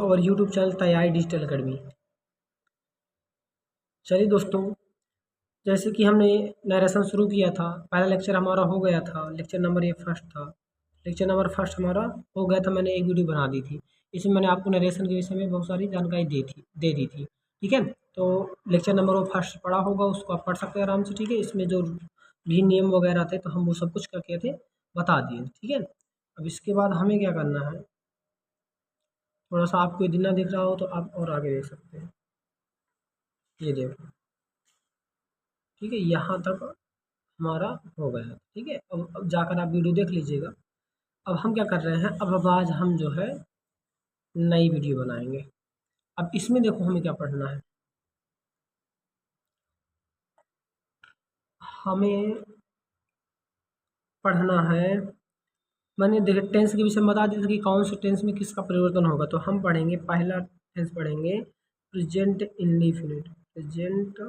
और YouTube channel तैयारी digital academy. चलिए दोस्तों, जैसे कि हमने नरेशन शुरू किया था, पहला लेक्चर हमारा हो गया था, लेक्चर नंबर ये फर्स्ट था। लेक्चर नंबर फर्स्ट हमारा हो गया था, मैंने एक वीडियो बना दी थी, इसमें मैंने आपको नरेशन के विषय में बहुत सारी जानकारी दे दी थी। ठीक है, तो लेक्चर नंबर वो फर्स्ट पढ़ा होगा, उसको आप पढ़ सकते हैं आराम से। ठीक है, इसमें जो भी नियम वगैरह थे तो हम वो सब कुछ क्या किए थे, बता दिए। ठीक है, अब इसके बाद हमें क्या करना है, थोड़ा सा आपको यदि ना दिख रहा हो तो आप और आगे देख सकते हैं। ये देखो, ठीक है, यहाँ तक हमारा हो गया। ठीक है, अब जाकर आप वीडियो देख लीजिएगा। अब हम क्या कर रहे हैं, अब आज हम जो है नई वीडियो बनाएंगे। अब इसमें देखो हमें क्या पढ़ना है, हमें पढ़ना है, मैंने देखिए टेंस के विषय में बता दिया था कि कौन से टेंस में किसका परिवर्तन होगा। तो हम पढ़ेंगे, पहला टेंस पढ़ेंगे प्रेजेंट इंडिफिनिट, प्रेजेंट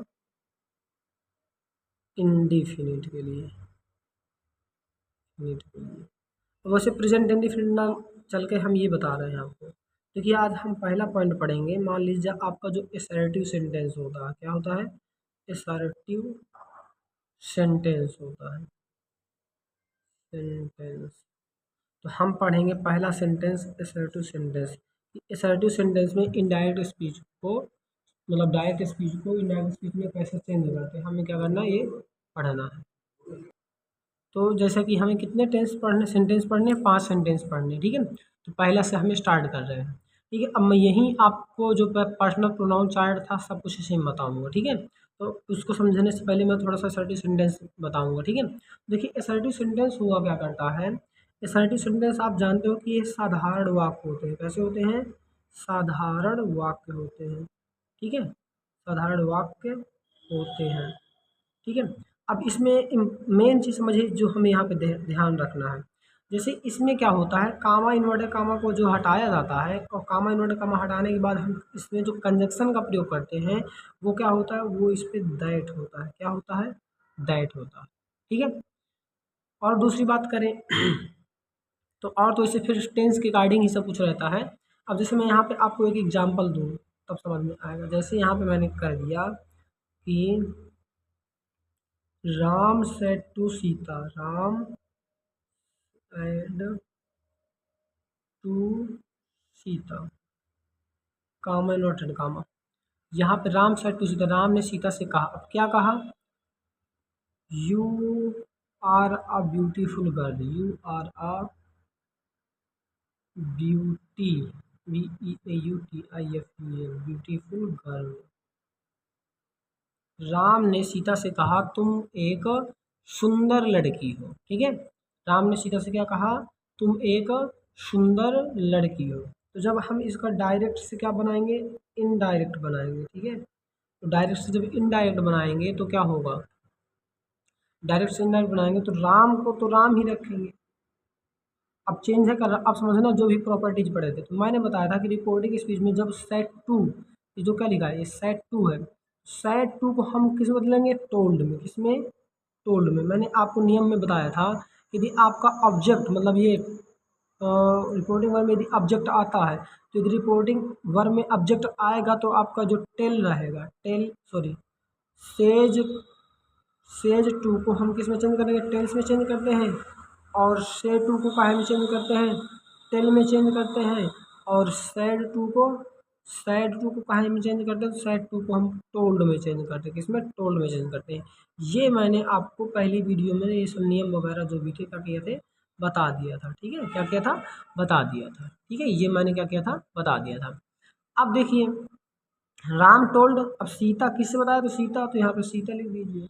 इंडिफिनिट के लिए, मिनट के लिए। तो वैसे प्रेजेंट इंडिफिनिट ना चल के हम ये बता रहे हैं आपको। देखिए आज हम पहला पॉइंट पढ़ेंगे, मान लीजिए आपका जो असर्टिव सेंटेंस होता है, क्या होता है, असर्टिव सेंटेंस होता है, सेंटेंस। तो हम पढ़ेंगे पहला sentence assertive sentence. Assertive sentence में इनडायरेक्ट स्पीच को, मतलब डायरेक्ट स्पीच को इनडायरेक्ट स्पीच में कैसे चेंज करते हैं, हमें क्या करना है, ये पढ़ना है। तो जैसे कि हमें कितने टेंस पढ़ने, सेंटेंस पढ़ने हैं, 5 सेंटेंस पढ़ने। ठीक है, तो पहला से हमें स्टार्ट कर रहे हैं। ठीक है, अब मैं यहीं आपको जो पर्सनल प्रोनाउन चार्ट था सब कुछ इसी में बताऊंगा। ठीक है, तो उसको समझने से पहले मैं थोड़ा सा असर्टिव सेंटेंस बताऊंगा। ठीक है, देखिए असर्टिव सेंटेंस हुआ क्या करता है, असर्टिव सेंटेंस आप जानते हो कि ये साधारण वाक्य होते हैं। कैसे होते हैं, साधारण वाक्य होते हैं। ठीक है, साधारण वाक्य होते हैं। ठीक है, अब इसमें मेन चीज़ समझिए जो हमें यहाँ पे ध्यान रखना है। जैसे इसमें क्या होता है, कामा इन्वर्टेड कामा को जो हटाया जाता है, और कामा इन्वर्टेड कामा हटाने के बाद हम इसमें जो कंजक्शन का प्रयोग करते हैं वो क्या होता है, वो इस पे दैट होता है। क्या होता है, दैट होता है। ठीक है, और दूसरी बात करें तो और तो इसे फिर टेंस के गार्डिंग ही सब कुछ रहता है। अब जैसे मैं यहाँ पे आपको एक एग्जाम्पल दूँ तब समझ में आएगा। जैसे यहाँ पे मैंने कर दिया कि Ram said to Sita, Ram add to Sita, comma inverted comma. यहाँ पे राम सेड टू सीता, राम ने सीता से कहा। अब क्या कहा, you are a beautiful girl, you are a beauty, BEAUTIFUL, beautiful girl. Ram ने सीता से कहा तुम एक सुंदर लड़की हो। ठीक है, राम ने सीता से क्या कहा, तुम एक सुंदर लड़की हो। तो जब हम इसका डायरेक्ट से क्या बनाएंगे, इनडायरेक्ट बनाएंगे। ठीक है, तो डायरेक्ट से जब इनडायरेक्ट बनाएंगे तो क्या होगा, डायरेक्ट से इनडायरेक्ट बनाएंगे तो राम को तो राम ही रखेंगे। अब चेंज है कर, अब समझना जो भी प्रॉपर्टीज पढ़े थे। तो मैंने बताया था कि रिपोर्टिंग स्पीच में जब सेट टू, ये जो क्या लिखा है, ये सेट टू है, सेट टू को हम किस में बदलेंगे, टोल्ड में। किसमें, टोल्ड में। मैंने आपको नियम में बताया था यदि आपका ऑब्जेक्ट, मतलब ये रिपोर्टिंग वर्ब में यदि ऑब्जेक्ट आता है, तो यदि रिपोर्टिंग वर्ब में ऑब्जेक्ट आएगा तो आपका जो टेल रहेगा, tell sorry says, says to को हम किस में चेंज करेंगे, टेल्स में चेंज करते हैं। और से टू को काहे में चेंज करते हैं, टेल में चेंज करते हैं। और सैड टू को, सैड टू को काहे में चेंज करते हैं, तो सैड टू को हम टोल्ड में चेंज करते हैं। किसमें, टोल्ड में चेंज करते हैं। ये मैंने आपको पहली वीडियो में ये सब नियम वगैरह जो भी थे क्या किए थे, बता दिया था। ठीक है, क्या किया था, बता दिया था। ठीक है, ये मैंने क्या किया था, बता दिया था। अब देखिए राम टोल्ड, अब सीता किससे बताया, तो सीता, तो यहाँ पे सीता लिख दीजिए।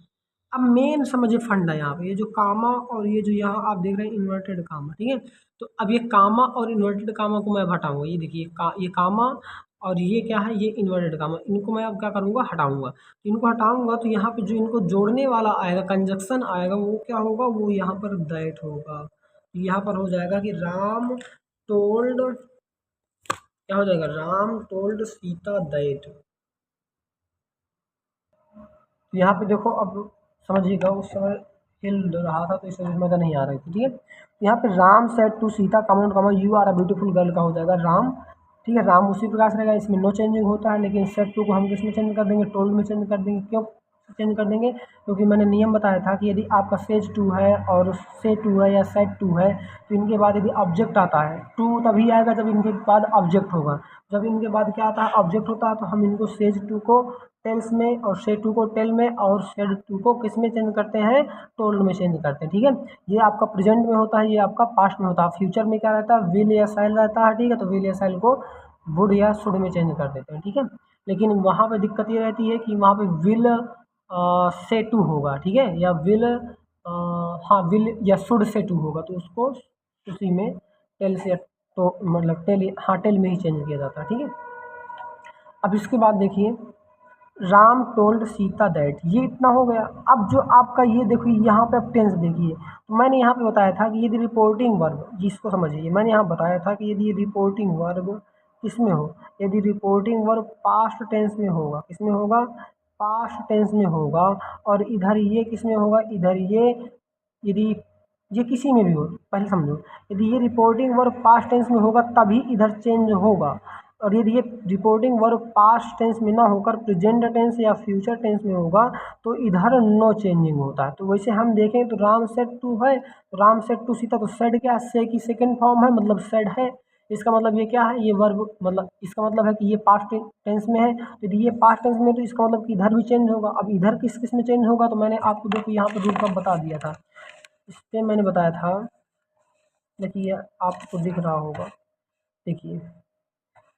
अब मेन समझिए फंडा यहाँ पे, ये जो कामा और ये जो यहाँ आप देख रहे हैं इन्वर्टेड कामा। ठीक है, तो अब ये कामा और इन्वर्टेड कामा को मैं हटाऊंगा। ये देखिए ये कामा और ये क्या है, ये इन्वर्टेड कामा, इनको मैं अब क्या करूँगा, हटाऊंगा। तो इनको हटाऊंगा तो यहाँ पे जो इनको जोड़ने वाला आएगा, कंजक्शन आएगा, वो क्या होगा, वो यहाँ पर दैट होगा। यहाँ पर हो जाएगा कि राम टोल्ड, क्या हो जाएगा, राम टोल्ड सीता दैट। तो यहाँ पे देखो, अब समझिएगा उस समय हिल रहा था तो इस वजह से मज़ा नहीं आ रही थी। ठीक है, तो यहाँ पे Ram said to Sita come on come on you are a beautiful girl का हो जाएगा राम ठीक है। राम उसी प्रकार से रहेगा, इसमें नो चेंजिंग होता है, लेकिन सेट टू को हम किस में चेंज कर देंगे, टोल्ड में चेंज कर देंगे। क्यों चेंज कर देंगे? क्योंकि मैंने नियम बताया था कि यदि आपका सेज टू है और से टू है या सेट टू है, तो इनके बाद यदि ऑब्जेक्ट आता है, टू तभी आएगा जब इनके बाद ऑब्जेक्ट होगा। जब इनके बाद क्या आता है, ऑब्जेक्ट होता है, तो हम इनको सेज टू को टेल्स में और से टू को टेल में और सेड टू को किस में चेंज करते हैं, टोल्ड में चेंज करते हैं। ठीक है, ये आपका प्रेजेंट में होता है, ये आपका पास्ट में होता है। फ्यूचर में क्या रहता है, विल या शैल रहता है। ठीक है, तो विल या शैल को वुड या शुड में चेंज कर देते हैं। ठीक है, लेकिन वहाँ पे दिक्कत ये रहती है कि वहाँ पे विल से टू होगा। ठीक है, या विल हाँ विल या शुड से टू होगा, तो उसको उसी में टेल से तो मतलब टेल, हाँ टेल में ही चेंज किया जाता है। ठीक है, अब इसके बाद देखिए, राम टोल्ड सीता दैट, ये इतना हो गया। अब जो आपका ये देखिए यहाँ पे अब टेंस देखिए, तो मैंने यहाँ पे बताया था कि यदि रिपोर्टिंग वर्ब, जिसको समझिए, मैंने यहाँ बताया था कि यदि रिपोर्टिंग वर्ब किसमें हो, यदि रिपोर्टिंग वर्ब पास्ट टेंस में होगा, किसमें होगा, पास्ट टेंस में होगा, और इधर ये किसमें होगा, इधर ये यदि ये किसी में भी हो, पहले समझो, यदि ये रिपोर्टिंग वर्ब पास्ट टेंस में होगा तभी इधर चेंज होगा, और यदि ये रिपोर्टिंग वर्ब पास्ट टेंस में ना होकर प्रेजेंट टेंस या फ्यूचर टेंस में होगा तो इधर नो चेंजिंग होता है। तो वैसे हम देखें तो राम सेड टू है, तो राम सेड टू सीता, तो सेड क्या है, से की सेकेंड फॉर्म है, मतलब सेड है। इसका मतलब ये क्या है, ये वर्ब, मतलब इसका मतलब है कि ये पास्ट टेंस में है। तो यदि ये पास्ट टेंस में है तो इसका मतलब कि इधर भी चेंज होगा। अब इधर किस किस में चेंज होगा, तो मैंने आपको देखो यहाँ पर रूप बता दिया था, इससे मैंने बताया था, देखिए आपको दिख रहा होगा, देखिए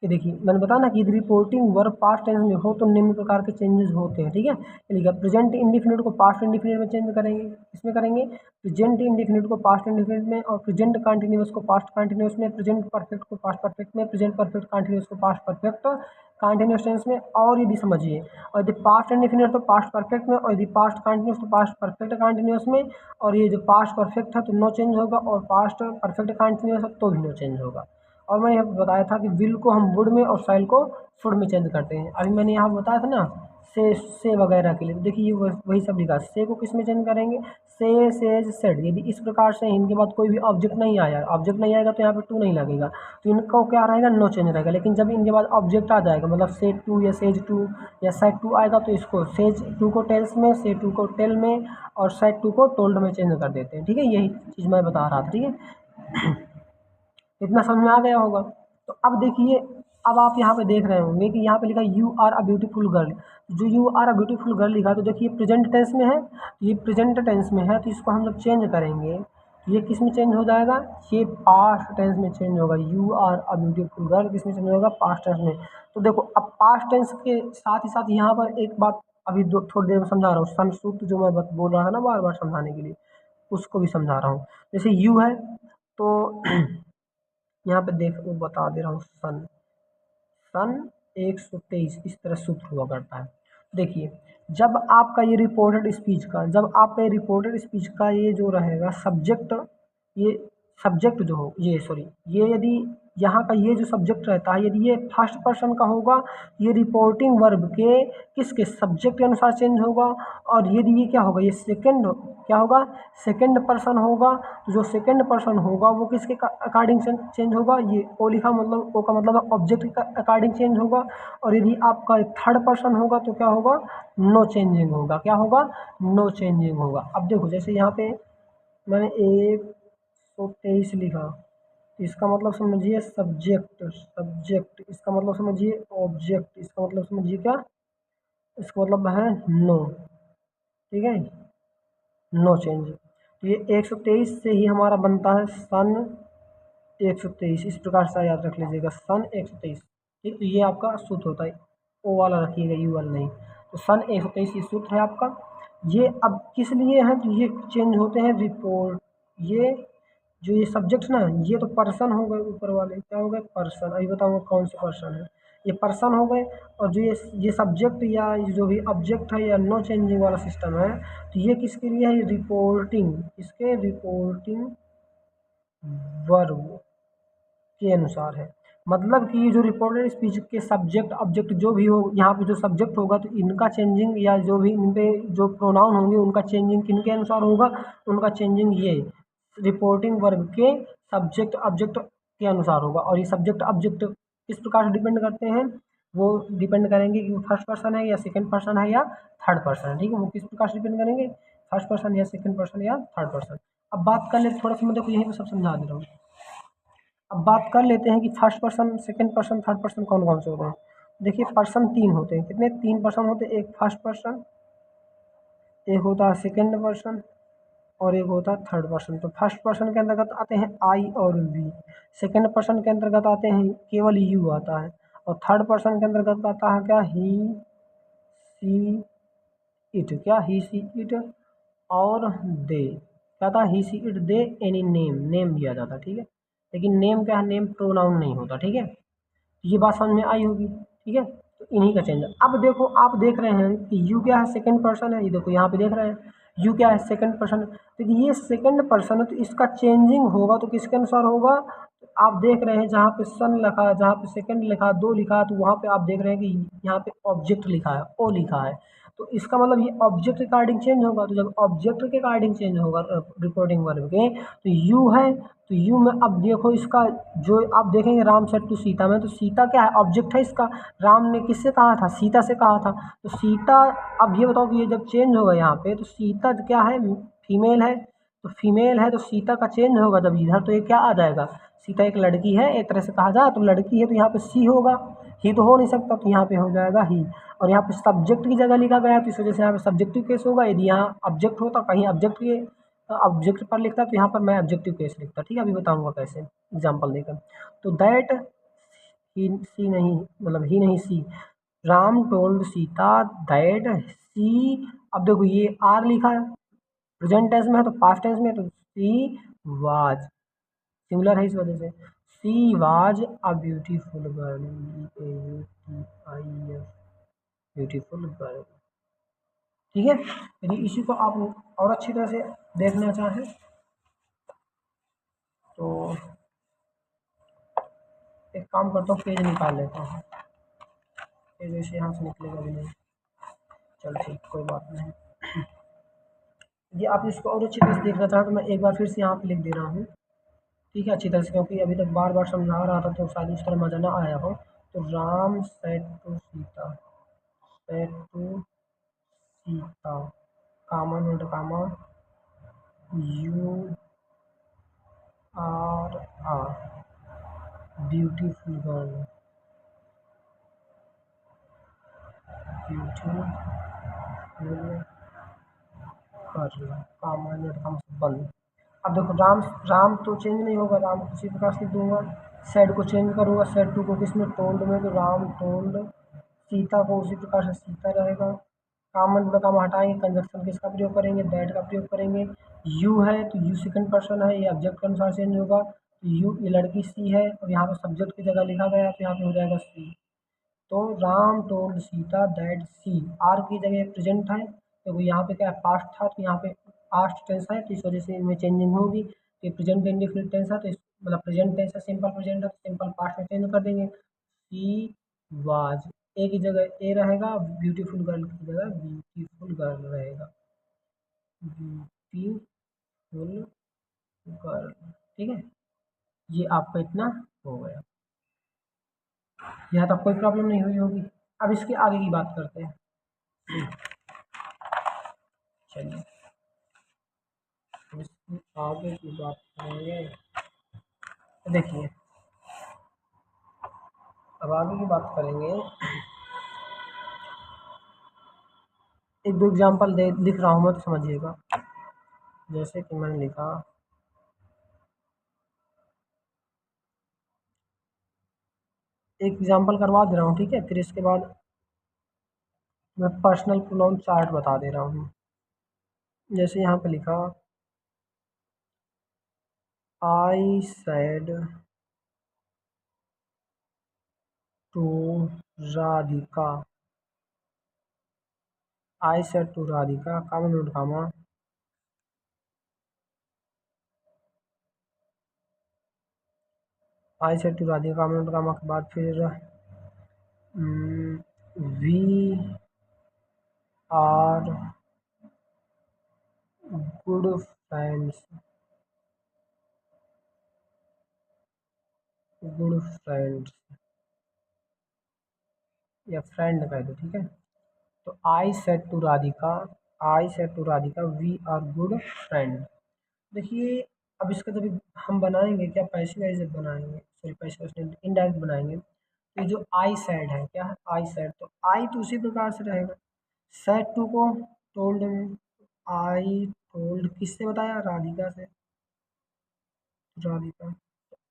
ये देखिए मैंने बताया ना कि यदि रिपोर्टिंग वर्ब पास्ट टेंस में हो तो निम्न प्रकार के चेंजेस होते हैं। ठीक है, ये लिखा, प्रेजेंट इंडिफिनिट को पास्ट इंडिफिनिट में चेंज करेंगे, इसमें करेंगे प्रेजेंट इंडिफिनिट को पास्ट इंडिफिनिट में, और प्रेजेंट कंटिन्यूअस को पास्ट कंटिन्यूअस में, प्रेजेंट परफेक्ट को पास्ट परफेक्ट में, प्रेजेंट परफेक्ट कंटिन्यूअस को पास्ट परफेक्ट कंटिन्यूअस टेंस में। और यदि समझिए, और यदि पास्ट इंडिफिनिट तो पास्ट परफेक्ट में, और यदि पास्ट कंटिन्यूअस तो पास्ट परफेक्ट कंटिन्यूअस में, और ये जो पास्ट परफेक्ट है तो नो चेंज होगा, और पास्ट परफेक्ट कंटिन्यूअस है तो भी नो चेंज होगा। और मैंने यहाँ बताया था कि विल को हम वुड में और शैल को शुड में चेंज करते हैं। अभी मैंने यहाँ बताया था ना से वगैरह के लिए, देखिए ये वही सब लिखा, से को किस में चेंज करेंगे, से सेज सेड। यदि इस प्रकार से इनके बाद कोई भी ऑब्जेक्ट नहीं आया, ऑब्जेक्ट नहीं आएगा तो यहाँ पे टू नहीं लगेगा, तो इनको क्या रहेगा, नो चेंज रहेगा। लेकिन जब इनके बाद ऑब्जेक्ट आ जाएगा, मतलब से टू या सेज टू या सेट टू आएगा, तो इसको सेज टू को टेल्स में, से टू को टेल में, और सेट टू को टोल्ड में चेंज कर देते हैं। ठीक है, यही चीज़ मैं बता रहा था। ठीक है, इतना समझ में आ गया होगा। तो अब देखिए, अब आप यहाँ पे देख रहे होंगे कि यहाँ पे लिखा you are a beautiful girl. जो you are a beautiful girl लिखा, तो देखिए प्रेजेंट टेंस में है, ये प्रेजेंट टेंस में है, तो इसको हम जब चेंज करेंगे तो ये किस में चेंज हो जाएगा, ये पास्ट टेंस में चेंज होगा। You are a beautiful girl किस में चेंज होगा, पास्ट टेंस में। तो देखो अब पास्ट टेंस के साथ ही साथ यहाँ पर एक बात अभी दो थोड़ी देर में समझा रहा हूँ, संस्कृत जो मैं बोल रहा था ना बार बार समझाने के लिए, उसको भी समझा रहा हूँ। जैसे यू है तो यहाँ पे देख वो बता दे रहा हूँ, सन, सन 123 इस तरह सूत्र हुआ करता है। देखिए, जब आपका ये रिपोर्टेड स्पीच का, जब आपका ये रिपोर्टेड स्पीच का ये जो रहेगा सब्जेक्ट, ये सब्जेक्ट जो हो, ये सॉरी, ये यदि यहाँ का ये जो सब्जेक्ट रहता है, यदि ये फर्स्ट पर्सन का होगा, ये रिपोर्टिंग वर्ब के किसके, सब्जेक्ट के अनुसार चेंज होगा। और यदि ये क्या होगा, ये सेकंड, क्या होगा, सेकंड पर्सन होगा, तो जो सेकंड पर्सन होगा वो किसके अकॉर्डिंग चेंज होगा, ये ओ लिखा, मतलब ओ का मतलब ऑब्जेक्ट का अकॉर्डिंग चेंज होगा। और यदि आपका थर्ड पर्सन होगा तो क्या होगा, नो चेंजिंग होगा, क्या होगा, नो चेंजिंग होगा। अब देखो जैसे यहाँ पे मैंने 123 लिखा, तो इसका मतलब समझिए सब्जेक्ट, सब्जेक्ट, इसका मतलब समझिए ऑब्जेक्ट, इसका मतलब समझिए क्या, इसका मतलब है नो। ठीक है, नो चेंज। तो ये 123 से ही हमारा बनता है सन 123, इस प्रकार से याद रख लीजिएगा, सन 123। ठीक, तो ये आपका सूत्र होता है, ओ वाला रखिएगा, यू वाला नहीं। तो सन 123 ये सूत्र है आपका। ये अब किस लिए है, तो ये चेंज होते हैं रिपोर्ट, ये जो ये सब्जेक्ट ना, ये तो पर्सन हो गए, ऊपर वाले क्या हो गए, पर्सन। अभी बताऊँगा कौन से पर्सन है, ये पर्सन हो गए। और जो ये सब्जेक्ट या ये जो भी ऑब्जेक्ट है या नो चेंजिंग वाला सिस्टम है, तो ये किसके लिए है, ये रिपोर्टिंग, इसके रिपोर्टिंग वर्ब के अनुसार है। मतलब कि ये जो रिपोर्टेड स्पीच के सब्जेक्ट ऑब्जेक्ट जो भी हो, यहाँ पे जो सब्जेक्ट होगा तो इनका चेंजिंग, या जो भी इन पे जो प्रोनाउन होंगे उनका चेंजिंग किन के अनुसार होगा, उनका चेंजिंग ये रिपोर्टिंग वर्ब के सब्जेक्ट ऑब्जेक्ट के अनुसार होगा। और ये सब्जेक्ट ऑब्जेक्ट किस प्रकार से डिपेंड करते हैं, वो डिपेंड करेंगे कि वो फर्स्ट पर्सन है या सेकंड पर्सन है या थर्ड पर्सन है, ठीक है। वो किस प्रकार से डिपेंड करेंगे, फर्स्ट पर्सन या सेकंड पर्सन या थर्ड पर्सन। अब बात कर ले, थोड़ा सा मैं देखो यहीं पर सब समझा दे रहा हूँ। अब बात कर लेते हैं कि first person, second person, third person कौन कौन से होते हैं। देखिए पर्सन तीन होते हैं, कितने, तीन पर्सन होते हैं। एक फर्स्ट पर्सन, एक होता है सेकंड पर्सन और एक होता है थर्ड पर्सन। तो फर्स्ट पर्सन के अंतर्गत आते हैं आई और वी, सेकंड पर्सन के अंतर्गत आते हैं केवल यू आता है, और थर्ड पर्सन के अंतर्गत आता है क्या, ही, सी, इट, क्या ही, सी, इट और दे, क्या था, he, she, it, they, any name, name दिया जाता है, ठीक है। लेकिन नेम क्या है, नेम प्रोनाउन नहीं होता, ठीक है। ये बात समझ में आई होगी, ठीक है। तो इन्हीं का चेंज। अब देखो आप देख रहे हैं कि यू क्या है, सेकंड पर्सन है, ये देखो यहाँ पे देख रहे हैं यू क्या है, सेकंड पर्सन। तो ये सेकंड पर्सन है, तो इसका चेंजिंग होगा तो किसके अनुसार होगा, तो आप देख रहे हैं जहाँ पे सन लिखा है, जहाँ पे सेकंड लिखा है, दो लिखा है, तो वहाँ पे आप देख रहे हैं कि यहाँ पे ऑब्जेक्ट लिखा है, ओ लिखा है। तो इसका मतलब ये ऑब्जेक्ट के अकॉर्डिंग चेंज होगा। तो जब ऑब्जेक्ट के अकॉर्डिंग चेंज होगा रिपोर्टिंग वर्ब के, तो यू है, तो यू में अब देखो इसका, जो आप देखेंगे राम सेट टू सीता में, तो सीता क्या है, ऑब्जेक्ट है इसका। राम ने किससे कहा था, सीता से कहा था। तो सीता, अब ये बताओ कि ये जब चेंज होगा यहाँ पे, तो सीता क्या है, फीमेल है। तो फीमेल है तो सीता का चेंज होगा जब इधर, तो ये क्या आ जाएगा, सीता एक लड़की है, एक तरह से कहा जाए तो लड़की है, तो यहाँ पे सी होगा, ही तो हो नहीं सकता, तो यहाँ पे हो जाएगा ही। और यहाँ पे सब्जेक्ट की जगह लिखा गया है, तो इस वजह से यहाँ पे सब्जेक्टिव केस होगा। यदि यहाँ ऑब्जेक्ट होता, कहीं ऑब्जेक्ट के ऑब्जेक्ट पर लिखता, तो यहाँ पर मैं ऑब्जेक्टिव केस लिखता, ठीक है। अभी बताऊंगा कैसे, एग्जाम्पल देकर। तो दैट, ही, सी नहीं, मतलब ही नहीं, सी, राम टोल्ड सीता दैट सी। अब देखो ये आर लिखा है, प्रेजेंट टेंस में है, तो पास्ट टेंस में है, तो सी वाज, सिंगुलर है इस वजह से। She was a beautiful girl, BAUTIF, beautiful girl, ठीक है। यदि इसी को आप और अच्छी तरह से देखना चाहें तो एक काम करता हूँ, पेज निकाल लेता हूँ, पेज वैसे यहाँ से निकलेगा भी नहीं। चल ठीक, कोई बात नहीं। ये आप इसको और अच्छी तरह से देखना चाहें तो मैं एक बार फिर से यहाँ पे लिख दे रहा हूँ, ठीक है, अच्छी तरह से, क्योंकि अभी तक बार बार समझा रहा था तो शायद उस तरह मजा ना आया हो। तो Ram said to Sita, said to Sita, comma note comma, you are a beautiful girl, beautiful girl, comma note comma से बंद। अब देखो राम, राम तो चेंज नहीं होगा, राम को उसी प्रकार से दूंगा। सेड को चेंज करूँगा, सेड टू को किसमें, टोल्ड में, तो राम टोल्ड। सीता को उसी प्रकार से सीता रहेगा। कॉमन में काम हटाएंगे, कंजक्शन किसका प्रयोग करेंगे, दैट का प्रयोग करेंगे। यू है तो यू सेकंड पर्सन है, ये ऑब्जेक्ट के अनुसार चेंज होगा। तो यू, ये लड़की सी है और यहाँ पर सब्जेक्ट की जगह लिखा गया है, तो यहाँ पे हो जाएगा सी। तो Ram told Sita that she, are की जगह प्रेजेंट है, तो यहाँ पे क्या है, पास्ट था, तो यहाँ पे पास्ट टेंस है, तो इस वजह से इनमें चेंजिंग होगी। तो प्रेजेंट इंडिफिनिट टेंस है, तो मतलब प्रेजेंट टेंस है, सिंपल प्रेजेंट है, तो सिंपल पास्ट में चेंज कर देंगे। सी वाज, ए की जगह ए रहेगा, ब्यूटीफुल गर्ल की जगह ब्यूटीफुल गर्ल रहेगा, ब्यूटीफुल गर्ल, ठीक है। ये आपका इतना हो गया, यहाँ तक कोई प्रॉब्लम नहीं हुई होगी। अब इसके आगे की बात करते हैं, चलिए इसकी आगे की बात करेंगे। तो देखिए अब आगे की बात करेंगे, एक दो एग्जांपल दे लिख रहा हूँ मैं, तो समझिएगा। जैसे कि मैंने लिखा, एक एग्जांपल करवा दे रहा हूँ, ठीक है, फिर इसके बाद मैं पर्सनल प्रोनाउन चार्ट बता दे रहा हूँ। जैसे यहाँ पे लिखा, I said to Radhika, I said to Radhika, comma note comma, I said to Radhika, comma note comma के बाद फिर we are good friends, good friends, या फ्रेंड कह दो, ठीक है। तो I said to Radhika, I said to Radhika we are good friend. देखिए अब इसका जब हम बनाएंगे क्या, पैसे वैसे बनाएंगे, सॉरी पैसे वैसे इनडायरेक्ट बनाएंगे। तो ये जो आई सैड है क्या है, आई सैड, तो आई तो उसी प्रकार से रहेगा, सैड टू को टोल्ड में, आई टोल्ड किससे बताया, राधिका से, राधिका,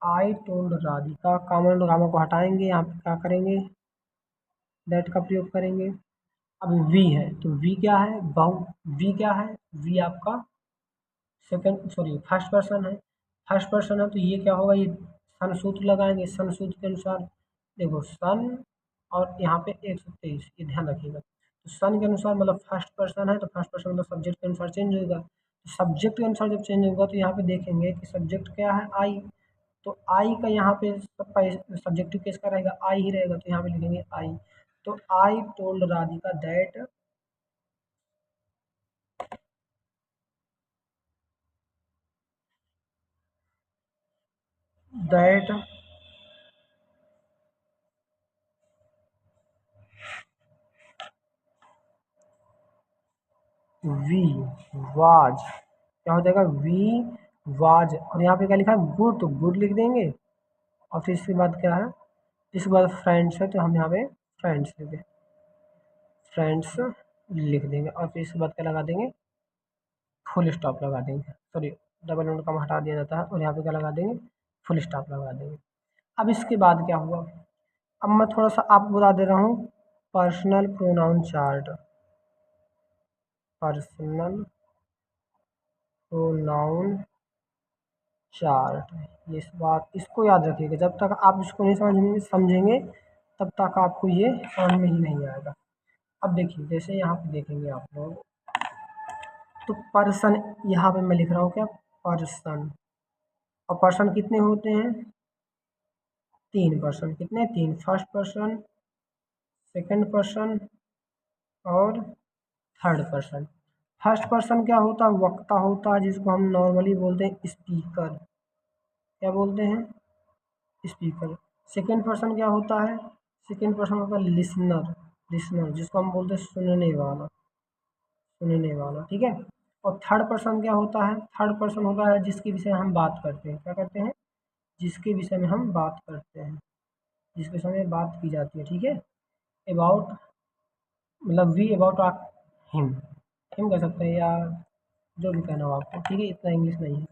आई टोल्ड राधिका, कॉमन गामा को हटाएंगे, यहाँ पे क्या करेंगे, दैट का प्रयोग करेंगे। अब वी है तो वी क्या है, बहु, वी क्या है, वी आपका सेकंड सॉरी फर्स्ट पर्सन है, फर्स्ट पर्सन है तो ये क्या होगा, ये सन सूत्र लगाएंगे, सन सूत्र के अनुसार देखो सन और यहाँ पे 123, ये ध्यान रखिएगा। तो सन के अनुसार मतलब फर्स्ट पर्सन है तो फर्स्ट पर्सन मतलब सब्जेक्ट के अनुसार चेंज होगा, तो सब्जेक्ट के अनुसार जब चेंज होगा तो यहाँ पे देखेंगे कि सब्जेक्ट क्या है, आई, तो आई का यहाँ पे सब्जेक्टिव केस का रहेगा, आई ही रहेगा, तो यहाँ पे लिखेंगे आई। तो I told Radhika that we was, क्या हो जाएगा, वी वाज, और यहाँ पे क्या लिखा है, गुड, तो गुड लिख देंगे, और फिर इसके बाद क्या है, इसके बाद फ्रेंड्स है तो हम यहाँ पे फ्रेंड्स लिख दें, फ्रेंड्स लिख देंगे, और फिर इसके बाद क्या लगा देंगे, फुल स्टॉप लगा देंगे, सॉरी डबल नोट का हटा दिया जाता है, और यहाँ पे क्या लगा देंगे, फुल स्टॉप लगा देंगे। अब इसके बाद क्या हुआ, अब मैं थोड़ा सा आपको बता दे रहा हूँ, personal pronoun chart, personal pronoun chart, ये इस बात इसको याद रखिएगा, जब तक आप इसको नहीं समझेंगे तब तक आपको ये समझ में ही नहीं आएगा। अब देखिए जैसे यहाँ पे देखेंगे आप लोग, तो पर्सन यहाँ पे मैं लिख रहा हूँ क्या, पर्सन, और पर्सन कितने होते हैं, 3 पर्सन, कितने, 3, फर्स्ट पर्सन, सेकंड पर्सन और थर्ड पर्सन। फर्स्ट पर्सन क्या होता है, वक्ता होता है, जिसको हम नॉर्मली बोलते हैं स्पीकर, क्या बोलते हैं, स्पीकर। सेकंड पर्सन क्या होता है, सेकंड पर्सन होता है लिसनर, लिसनर जिसको हम बोलते हैं सुनने वाला, सुनने वाला, ठीक है। और थर्ड पर्सन क्या होता है, थर्ड पर्सन होता है जिसके विषय में हम बात करते हैं, क्या करते हैं, जिसके विषय में हम बात करते हैं, जिसके विषय में बात की जाती है, ठीक है। अबाउट मतलब वी अबाउट हिम कह सकते हैं, या जो भी कहना हो आपको, ठीक है, इतना इंग्लिश नहीं है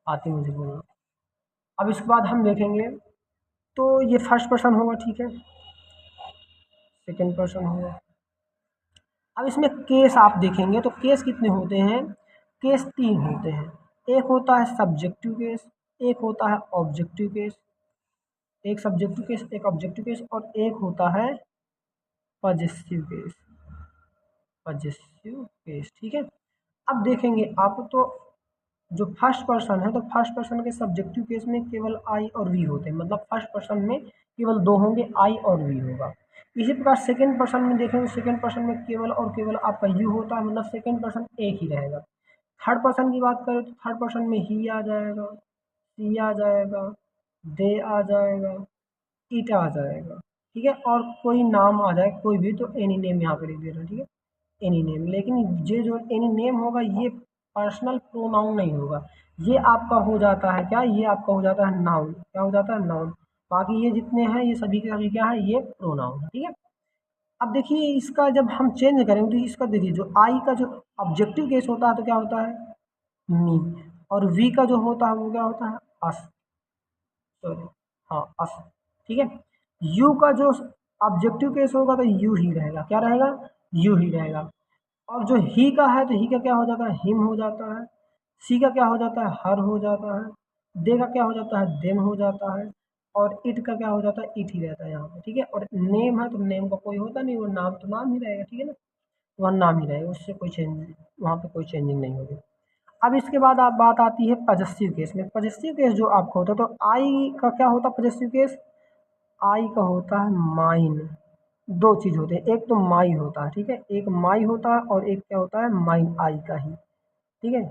आती मुझे बोलना। अब इसके बाद हम देखेंगे, तो ये फर्स्ट पर्सन होगा, ठीक है, सेकंड पर्सन होगा। अब इसमें केस आप देखेंगे तो केस कितने होते हैं, केस 3 होते हैं, एक होता है सब्जेक्टिव केस, एक होता है ऑब्जेक्टिव केस, एक सब्जेक्टिव केस, एक ऑब्जेक्टिव केस, और एक होता है पॉजिटिव केस, पॉजिटिव केस, ठीक है। अब देखेंगे आप, तो जो फर्स्ट पर्सन है तो फर्स्ट पर्सन के सब्जेक्टिव केस में केवल आई और वी होते हैं, मतलब फर्स्ट पर्सन में केवल 2 होंगे, आई और वी होगा। इसी प्रकार सेकंड पर्सन में देखेंगे, सेकंड पर्सन में केवल और केवल आपका यू होता है, मतलब सेकंड पर्सन एक ही रहेगा। थर्ड पर्सन की बात करें तो थर्ड पर्सन में ही आ जाएगा, सी आ जाएगा, दे आ जाएगा, इट आ जाएगा, ठीक है, और कोई नाम आ जाए कोई भी, तो एनी नेम यहाँ पे लिख दे रहा है, ठीक है, एनी नेम। लेकिन ये जो एनी नेम होगा ये पर्सनल प्रोनाउन नहीं होगा, ये आपका हो जाता है क्या, ये आपका हो जाता है नाउन, क्या हो जाता है, नाउन। बाकी ये जितने हैं ये सभी के सभी क्या है, ये प्रोनाउन है, ठीक है। अब देखिए इसका जब हम चेंज करेंगे तो इसका देखिए जो आई का जो ऑब्जेक्टिव केस होता है तो क्या होता है, मी, और वी का जो होता है वो क्या होता है, अस, सॉरी, हाँ अस, ठीक है। यू का जो ऑब्जेक्टिव केस होगा तो यू ही रहेगा, क्या रहेगा, यू ही रहेगा। और जो ही का है तो ही का क्या हो जाता है, हिम हो जाता है। सी का क्या हो जाता है, हर हो जाता है। दे का क्या हो जाता है, देम हो जाता है। और इट का क्या हो जाता है, इट ही रहता है यहाँ पे, ठीक है। और नेम है तो नेम का कोई होता नहीं, वो नाम तो नाम ही रहेगा, ठीक है ना, वह नाम ही रहेगा, उससे कोई चेंज, वहाँ पे कोई चेंजिंग नहीं होगी। अब इसके बाद आप बात आती है पॉजेसिव केस में। पॉजेसिव केस जो आपको होता है तो आई का क्या होता है पॉजेसिव केस, आई का होता है माइन। दो चीज़ होते हैं, एक तो माई होता है, ठीक है, एक माई होता है और एक क्या होता है, माइन, आई का ही, ठीक है।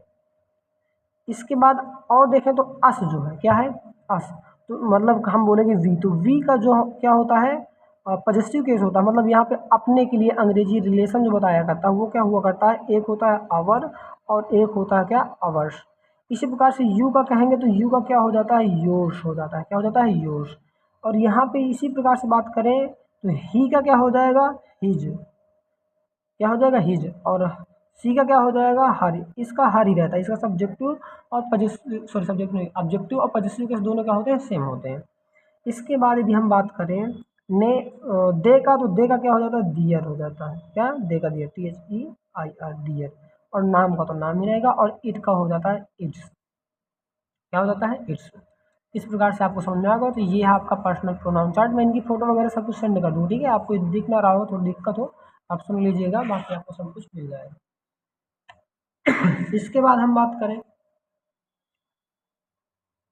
इसके बाद और देखें तो अस जो है क्या है, अस, तो मतलब हम बोलेंगे वी, तो वी का जो क्या होता है, पॉजिटिव केस होता है, मतलब यहाँ पे अपने के लिए अंग्रेजी रिलेशन जो बताया करता है वो क्या हुआ करता है, एक होता है आवर और एक होता है क्या, अवर्स। इसी प्रकार से यू का कहेंगे तो यू का क्या हो जाता है, योर्स हो जाता है, क्या हो जाता है, योर्स। और यहाँ पे इसी प्रकार से बात करें तो ही का क्या हो जाएगा, हिज, क्या हो जाएगा, हिज। और सी का क्या हो जाएगा, हर। इसका हर ही रहता है, इसका सब्जेक्टिव और पॉजिटिव, सॉरी सब्जेक्टिव नहीं, ऑब्जेक्टिव और पॉजिटिव के दोनों क्या होते हैं, सेम होते हैं। इसके बाद यदि हम बात करें ने दे का, तो दे का क्या हो जाता है, दियर हो जाता है, क्या, दे का दियर, THEIR, दियर। और नाम का तो नाम ही रहेगा, और इट का हो जाता है इट्स, क्या हो जाता है, इट्स। इस प्रकार से आपको समझ में आ गया। तो ये है आपका पर्सनल प्रोनाउन चार्ट। मैं इनकी फोटो वगैरह सब कुछ सेंड कर दूँ, ठीक है, आपको दिख ना रहा हो, थोड़ी दिक्कत हो, आप सुन लीजिएगा, बाकी आपको सब कुछ मिल जाएगा। इसके बाद हम बात करें,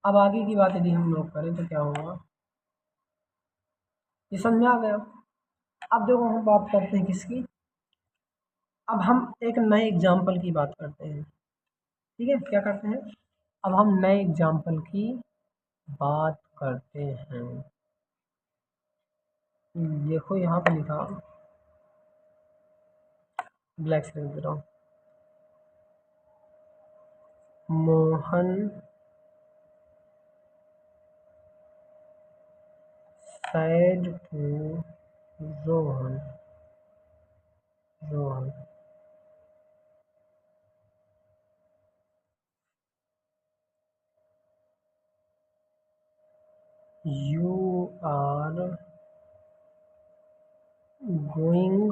अब आगे की बात यदि हम लोग करें तो क्या होगा, ये समझ में आ गया। अब देखो हम बात करते हैं किसकी, अब हम एक नए एग्जाम्पल की बात करते हैं, ठीक है, क्या करते हैं, अब हम नए एग्जाम्पल की बात करते हैं। देखो यहाँ पे लिखा, ब्लैक से लिख दे रहा हूँ, Mohan said to Rohan, Rohan, you are going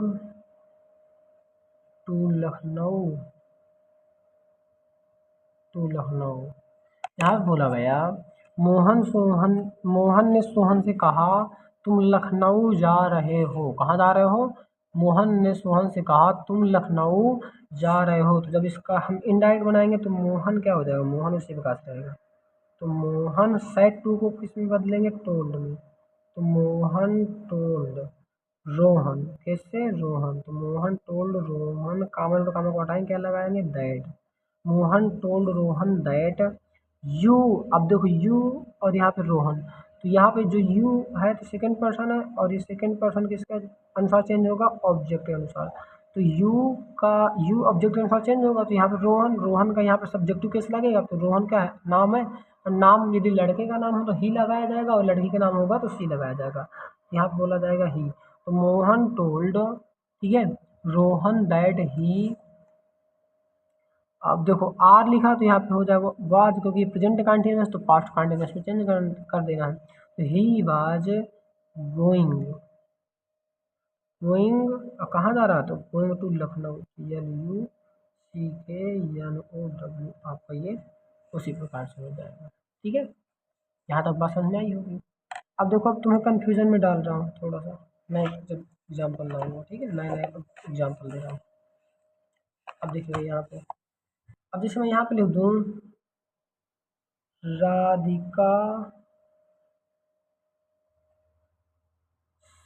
to Lucknow, to Lucknow. यहाँ पे बोला गया, मोहन ने सोहन से कहा तुम लखनऊ जा रहे हो, कहाँ जा रहे हो, मोहन ने सोहन से कहा तुम लखनऊ जा रहे हो। तो जब इसका हम इनडायरेक्ट बनाएंगे तो मोहन क्या हो जाएगा, मोहन उसी प्रकार से रहेगा। तो मोहन सेड टू को किस में बदलेंगे, टोल्ड में। तो मोहन टोल्ड रोहन, कैसे, रोहन। तो मोहन टोल्ड रोहन, कामन तो कामन को हटाएंगे, क्या लगाएंगे, that. Mohan told Rohan that you, अब देखो यू और यहाँ पे रोहन, तो यहाँ पे जो यू है तो सेकंड पर्सन है, और ये सेकंड पर्सन किसके अनुसार चेंज होगा, ऑब्जेक्ट के अनुसार। तो यू का, यू ऑब्जेक्ट के अनुसार चेंज होगा, तो यहाँ पे रोहन, रोहन का यहाँ पे सब्जेक्टिव केस लगेगा, तो रोहन क्या है, नाम है, और नाम यदि लड़के का नाम हो तो ही लगाया जाएगा, और लड़की का नाम होगा तो सी लगाया जाएगा। यहाँ पे बोला जाएगा ही। तो मोहन टोल्ड, ठीक है, रोहन दैट ही, अब देखो आर लिखा तो यहाँ पे हो जाएगा वाज, क्योंकि प्रेजेंट कंटिन्यूअस तो पास्ट कंटिन्यूअस में चेंज कर देना है। तो ही वाज गोइंग, गोइंग कहाँ जा रहा, तो गोइंग टू लखनऊ, LUCKNOW, आपका ये उसी प्रकार से हो जाएगा, ठीक है। यहाँ तक बात समझ में आई होगी। अब देखो, अब तुम्हें कंफ्यूजन में डाल रहा हूँ थोड़ा सा, मैं जब एग्जाम्पल लाऊंगा, ठीक है, नया नया एग्जाम्पल दे रहा हूँ। अब देखिए यहाँ पे, अब जैसे मैं यहाँ पे लिख दूँ, राधिका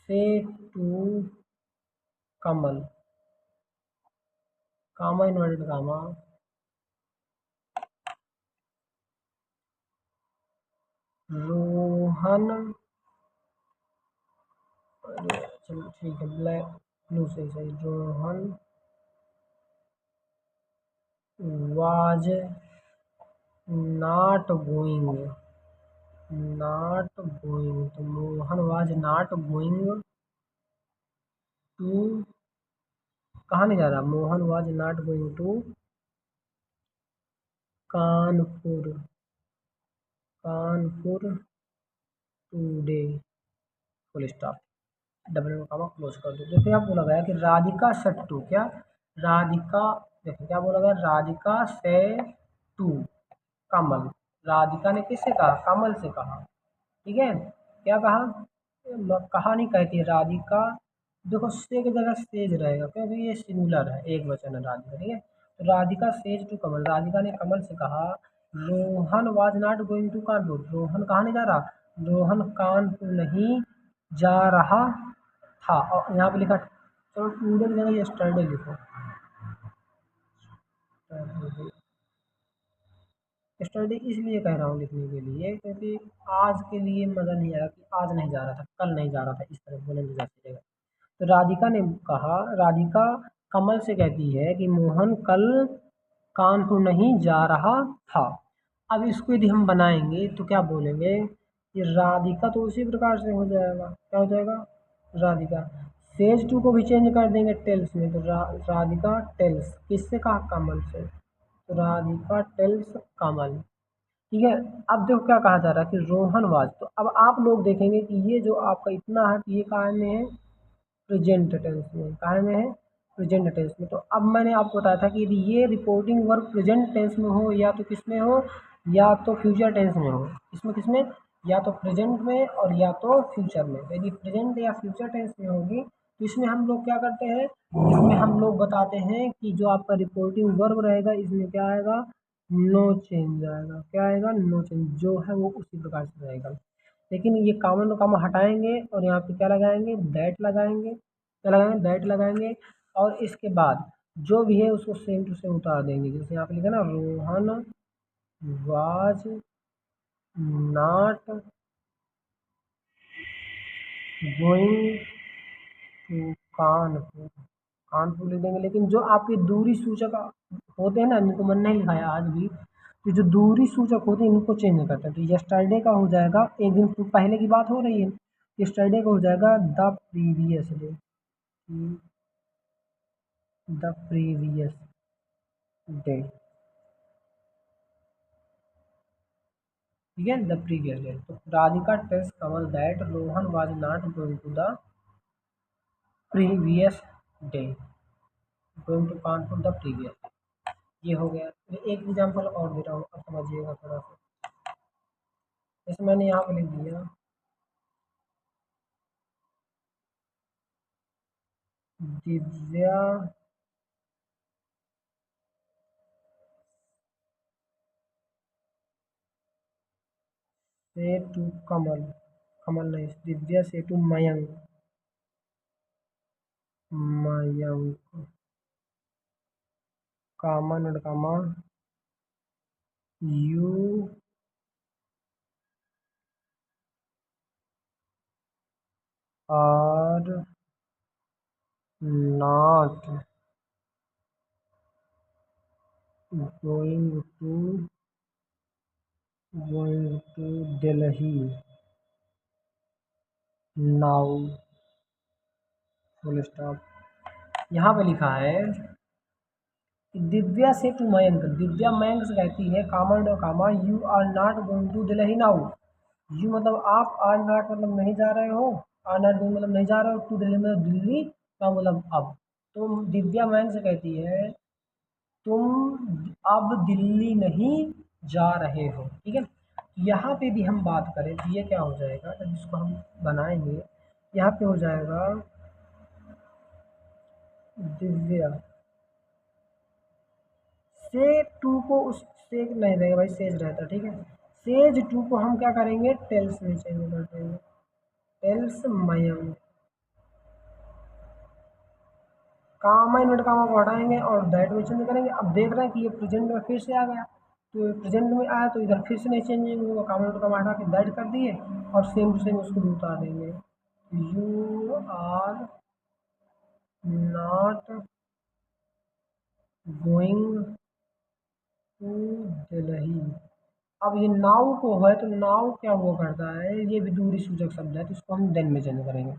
से to Kamal, comma inverted comma, Rohan, चलो ठीक है, ब्लैक ब्लू से सही, Rohan was not going, not going, तो Mohan was not going to, कहाँ नहीं जा रहा, Mohan was not going to Kanpur, Kanpur today, full stop, double में कॉमा क्लोज कर दो। देखो यहाँ बोला गया कि राधिका सट्टू, क्या, राधिका, देखो क्या बोला गया, राधिका से टू कमल, राधिका ने किससे कहा, कमल से कहा, ठीक है, क्या कहा, कहा नहीं कहती है राधिका, देखो से की जगह सेज रहेगा, क्योंकि ये सिंगुलर है, एक वचन है राधिका, ठीक है। तो राधिका सेज टू कमल, राधिका ने कमल से कहा, Rohan was not going to Kanpur, Rohan कहाँ नहीं जा रहा, रोहन कानपुर नहीं जा रहा था। और यहाँ पे लिखा, चलो टूडे की जगह यस्टरडे लिखो, यस्टरडे इसलिए कह रहा हूँ लिखने के लिए क्योंकि आज के लिए मज़ा नहीं आया कि आज नहीं जा रहा था, कल नहीं जा रहा था, इस तरह बोलेंगे जाती जगह। तो राधिका ने कहा, राधिका कमल से कहती है कि मोहन कल कानपुर नहीं जा रहा था। अब इसको यदि हम बनाएंगे तो क्या बोलेंगे, ये राधिका तो उसी प्रकार से हो जाएगा, क्या हो जाएगा, राधिका। सेज टू को भी चेंज कर देंगे टेल्स में, तो राधिका टेल्स, किससे कहा, कमल से, तो राधिका टेल्स कमल। ठीक है। अब देखो क्या कहा जा रहा है कि रोहन वाज, तो अब आप लोग देखेंगे कि ये जो आपका इतना है ये कहाँ में है, प्रेजेंट टेंस में, कहाँ में है, प्रेजेंट टेंस में। तो अब मैंने आपको बताया था कि यदि ये रिपोर्टिंग वर्ब प्रेजेंट टेंस में हो या तो किस में हो, या तो फ्यूचर टेंस में हो, इसमें किसमें, या तो प्रेजेंट में और या तो फ्यूचर में। तो यदि प्रेजेंट या फ्यूचर टेंस में होगी तो इसमें हम लोग क्या करते हैं, इसमें हम लोग बताते हैं कि जो आपका रिपोर्टिंग वर्ब रहेगा इसमें क्या आएगा, नो चेंज आएगा, क्या आएगा, नो चेंज, जो है वो उसी प्रकार से रहेगा। लेकिन ये कॉमन कॉमा हटाएंगे और यहाँ पे क्या लगाएंगे, दैट लगाएंगे, क्या लगाएंगे, दैट लगाएंगे। और इसके बाद जो भी है उसको सेम टू सेम उतार देंगे, जैसे यहाँ पे लिखा ना, Rohan was not going to Kanpur, Kanpur लिख देंगे। लेकिन जो आपके दूरी सूचक होते हैं ना, इनको मैंने नहीं लिखा है आज भी, तो जो दूरी सूचक होते हैं इनको चेंज करते हैं। तो यस्टरडे का हो जाएगा, एक दिन पहले की बात हो रही है, यस्टरडे का हो जाएगा the previous day, the previous day, ठीक है, द प्रीवियस डे। तो Radhika tells Kamal that Rohan was not going to the previous day, going to Kanpur the previous. ये हो गया। एक एग्जाम्पल और दे रहा हूँ, अब समझिएगा थोड़ा सा। जैसे मैंने यहाँ पे लिख दिया, दिव्या से टू कमल, कमल नहीं, दिव्या से टू मयंक, मयंक, कामा नडकामा, you are not going to, going to Delhi now, full stop. यहाँ पे लिखा है कि दिव्या से टू मयंक, दिव्या मयंक से कहती है कामा डो comma, you are not going to Delhi now, you मतलब आप, आर नॉट मतलब नहीं जा रहे हो, आर नॉट गोइंग मतलब नहीं जा रहे हो, टू दिल्ली मतलब दिल्ली का मतलब अब। तो दिव्या मयंक से कहती है तुम अब दिल्ली नहीं जा रहे हो, ठीक है। यहाँ पे भी हम बात करें तो ये क्या हो जाएगा, जब इसको हम बनाएंगे, यहाँ पे हो जाएगा दिव्या से टू को, उस से नहीं रहेगा भाई, सेज रहता, ठीक है। सेज टू को हम क्या करेंगे, टेल्स में चेंज कर देंगे, टेल्स मयंक, कामा इन्वर्ट कामा को हटाएंगे और दैट में चेंज करेंगे। अब देख रहे हैं कि ये प्रेजेंट में फिर से आ गया, तो प्रेजेंट में आया तो इधर फिर से नहीं चेंजिंग होगा, कामा इन्वर्ट कामा हटा के दैट कर दिए और सेम टू सेम उसको भी उतार देंगे, you are not going to Delhi. अब ये नाउ को है तो नाउ क्या हुआ करता है, ये भी दूरी सूचक शब्द है तो इसको हम देन में चेंज करेंगे।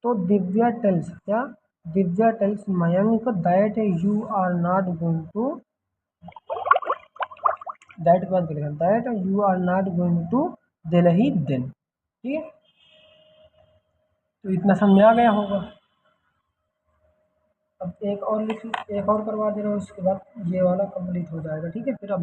तो दिव्या टेल्स क्या, Divya tells Mayank that you are not going to, that के बाद लिखा that you are not going to Delhi then, ठीक है। तो इतना समझ में आ गया होगा। अब एक और लिख, एक और करवा दे रहा हूँ, इसके बाद ये वाला कंप्लीट हो जाएगा, ठीक है। फिर अब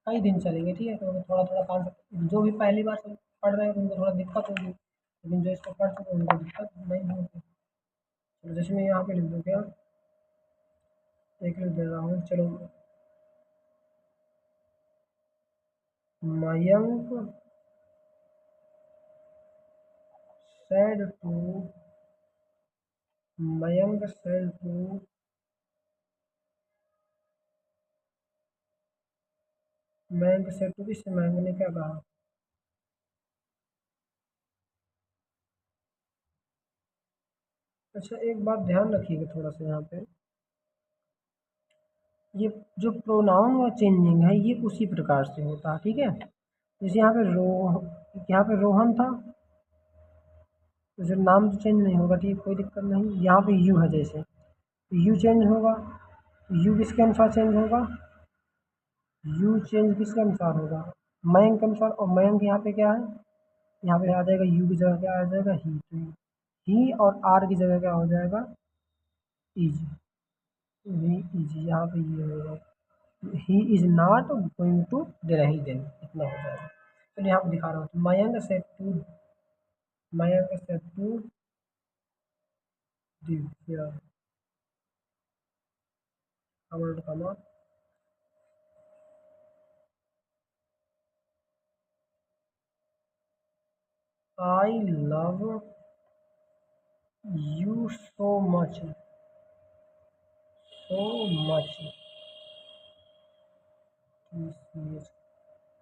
कई दिन चलेंगे, ठीक है, क्योंकि थोड़ा थोड़ा काम, जो भी पहली बार से पढ़ रहे हैं तो उनको थोड़ा दिक्कत होगी, लेकिन जो इसको पढ़ चुके हैं उनको दिक्कत नहीं होगी। चलो जैसे मैं यहाँ पे लिख दूँ क्या, एक लिख दे रहा हूँ, चलो, Mayank said to, Mayank said to, Mayank said to किससे, मयंक ने क्या कहा? अच्छा एक बात ध्यान रखिएगा थोड़ा सा यहाँ पे, ये जो प्रोनाउन और चेंजिंग है ये उसी प्रकार से होता है, ठीक है। जैसे यहाँ पे रोहन था, तो फिर नाम तो चेंज नहीं होगा, ठीक, कोई दिक्कत नहीं। यहाँ पे यू है, जैसे यू चेंज होगा, यू किसके अनुसार चेंज होगा? यू चेंज किसके अनुसार होगा? मयंक के अनुसार। और मयंक यहाँ पे क्या है? यहाँ पे आ जाएगा यू की जगह क्या आ जाएगा? ही। तो ही और आर की जगह क्या हो जाएगा? इज। ही इज, यहाँ पे ये होगा, he is not going to Dehradun, इतना हो जाएगा। तो यहाँ पे दिखा रहा हूँ, मयंक सेड टू दिव्या, कमा, I love you so much, so much,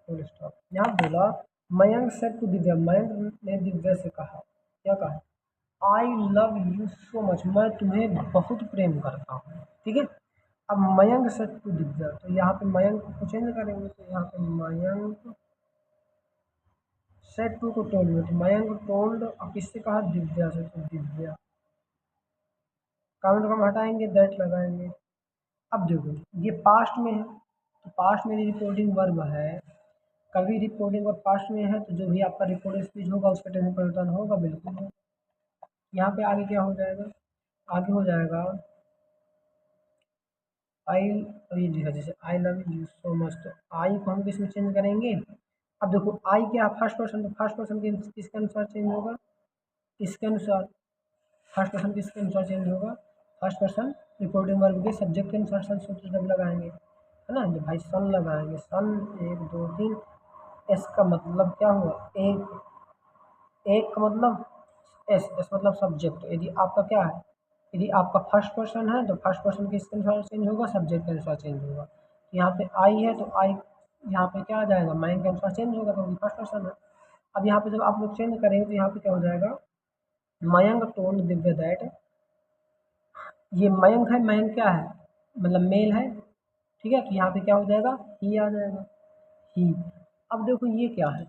full stop. यहाँ बोला मयंक सेड टू दिव्या, मयंक ने दिव्या से कहा, क्या कहा? I love you so much, मैं तुम्हें बहुत प्रेम करता हूँ, ठीक है। अब मयंक सेड टू दिव्या, तो यहाँ पे मयंक को चेंज करेंगे, तो यहाँ पे मयंक सेड टू को टोल्ड में, तो मयंक टोल्ड, अब किससे कहा? दिव्या से, तो दिव्या, काउंट हम हटाएंगे, दैट लगाएंगे। अब देखो ये पास्ट में है, तो पास्ट में रिपोर्टिंग वर्ब है, कभी रिपोर्टिंग और पास्ट में है तो जो भी आपका रिपोर्टिंग स्पीच होगा उसका टेंस परिवर्तन होगा, बिल्कुल हो। यहाँ पे आगे क्या हो जाएगा? आगे हो जाएगा आई, ये लिखा जैसे I love you so much, तो आई को हम किसमें चेंज करेंगे? अब देखो आई क्या, फर्स्ट पर्सन, तो फर्स्ट पर्सन किसके अनुसार चेंज होगा? किसके अनुसार? फर्स्ट पर्सन किसके अनुसार चेंज होगा? फर्स्ट पर्सन रिपोर्टिंग वर्ब के सब्जेक्ट के अनुसार सन सूत्र जब लगाएंगे, है ना, तो भाई सन लगाएंगे, सन, एक दो तीन, एस का मतलब क्या हुआ? एक, एक का मतलब एस, एस मतलब सब्जेक्ट। यदि आपका क्या है, यदि आपका फर्स्ट पर्सन है तो फर्स्ट पर्सन किसके अनुसार चेंज होगा? सब्जेक्ट के अनुसार चेंज होगा। यहाँ पे आई है तो आई यहाँ पे क्या आ जाएगा? मयंक के अनुसार चेंज होगा, क्योंकि फर्स्ट पर्सन है। अब यहाँ पे जब आप लोग चेंज करेंगे तो यहाँ पे क्या हो जाएगा? मयंक टोल्ड दिव्या दैट, ये मयंक है, मयंक क्या है? मतलब मेल है, ठीक है, तो यहाँ पे क्या हो जाएगा? ही आ जाएगा, ही। अब देखो ये क्या है,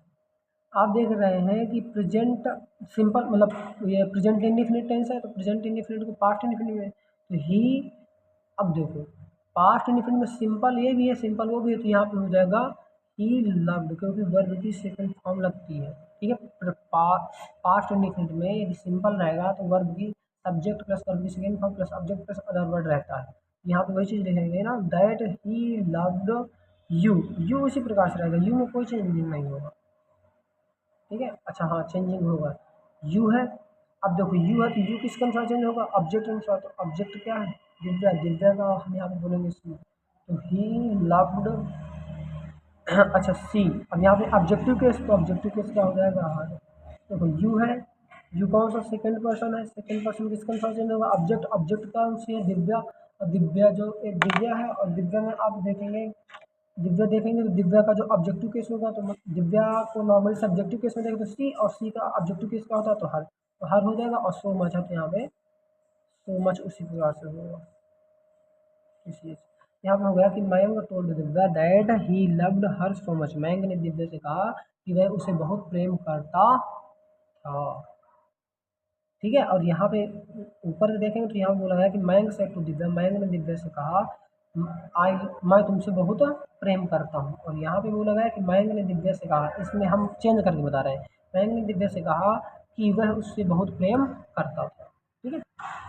आप देख रहे हैं कि प्रेजेंट सिंपल, मतलब ये प्रेजेंट इंडिफिनिट टेंस है, तो प्रेजेंट इंडिफिनिट को पास्ट इंडिफिनिट में, तो ही। अब देखो पास्ट इंडिफिनिट में सिंपल ये भी है, सिंपल वो भी है, तो यहाँ पे हो जाएगा ही लव्ड, क्योंकि वर्ब की सेकंड फॉर्म लगती है, ठीक है। पास्ट इंडिफिनिट में यदि सिंपल रहेगा तो वर्ब की सब्जेक्ट प्लस वर्ब की second form plus object plus other word रहता है। यहाँ पे वही चीज़ लिखेंगे ना, that he loved you, you इसी प्रकार से रहेगा, यू में कोई चेंजिंग नहीं होगा, ठीक है। अच्छा हाँ, चेंजिंग होगा, यू है। अब देखो यू है तो यू किसके अनुसार चेंज होगा? ऑब्जेक्ट अनुसार, तो ऑब्जेक्ट क्या है? दिव्या, दिव्या का हम यहाँ पे बोलेंगे सी, तो ही लव्ड अच्छा सी। अब यहाँ पे ऑब्जेक्टिव केस, तो ऑब्जेक्टिव केस क्या हो जाएगा? हाँ देखो यू है, यू कौन सा? सेकंड पर्सन है, सेकंड पर्सन किसके अनुसार चेंज होगा? ऑब्जेक्ट, ऑब्जेक्ट कौन सी है? दिव्या, और दिव्या जो एक दिव्या है, और दिव्या में आप देखेंगे, दिव्या देखेंगे तो दिव्या का जो ऑब्जेक्टिव केस होगा, तो दिव्या को नॉर्मली सब्जेक्टिव केस में देखें तो सी, और सी का ऑब्जेक्टिव केस क्या होता है? तो हर, तो हर हो जाएगा। और सो मच है तो यहाँ पे सो मच उसी प्रकार से होगा, इसलिए यहाँ पे हो गया कि Mayank told Divya that he loved her so much, Mayank ने दिव्या से कहा कि वह उसे बहुत प्रेम करता था, ठीक है। और यहाँ पे ऊपर देखेंगे तो यहाँ बोला गया कि मयंक से टू दिव्या, मयंक ने दिव्या से कहा आई, मैं तुमसे बहुत प्रेम करता हूँ। और यहाँ पे बोला गया कि मयंक ने दिव्या से कहा, इसमें हम चेंज करके बता रहे हैं, मयंक ने दिव्या से कहा कि वह उससे बहुत प्रेम करता था, ठीक है।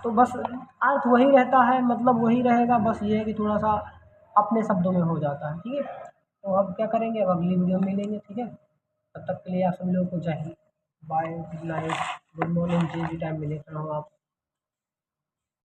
तो बस अर्थ वही रहता है, मतलब वही रहेगा, बस ये है कि थोड़ा सा अपने शब्दों में हो जाता है, ठीक है। तो अब क्या करेंगे, अब अगली वीडियो में मिलेंगे, ठीक है। तब तक के लिए आप सभी लोगों को Jai Hind, bye, good night, good morning, जी टाइम मिले, आप